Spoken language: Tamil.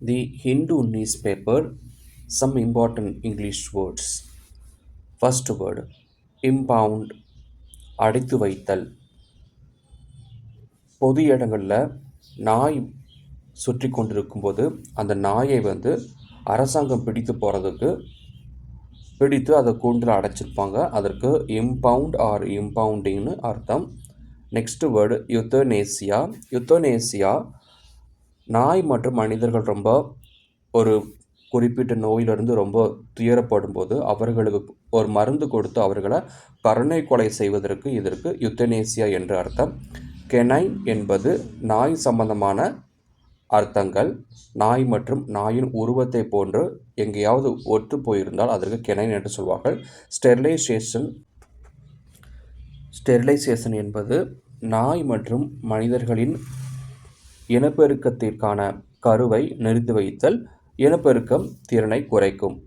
The Hindu newspaper, some important English words. First word, impound, அடைத்து வைத்தல். பொது இடங்களில் நாய் சுற்றி கொண்டிருக்கும்போது அந்த நாயை அரசாங்கம் பிடித்து அதை கூண்டில் அடைச்சிருப்பாங்க. அதற்கு இம்பவுண்ட் ஆர் இம்பவுண்டிங்னு அர்த்தம். Next word யுத்தனேசியா. யுத்தனேசியா நாய் மற்றும் மனிதர்கள் ரொம்ப ஒரு குறிப்பிட்ட நோயிலிருந்து ரொம்ப துயரப்படும் போது அவர்களுக்கு ஒரு மருந்து கொடுத்து அவர்களை கருணை கொலை செய்வதற்கு இதற்கு யுத்தனேசியா என்று அர்த்தம். கெனைன் என்பது நாய் சம்பந்தமான அர்த்தங்கள். நாய் மற்றும் நாயின் உருவத்தை போன்று எங்கேயாவது ஒத்து போயிருந்தால் அதற்கு கெனைன் என்று சொல்வார்கள். ஸ்டெரிலைசேஷன் என்பது நாய் மற்றும் மனிதர்களின் இனப்பெருக்கத்திற்கான கருவை நிறுத்தி வைத்தல், இனப்பெருக்கம் திறனை குறைக்கும்.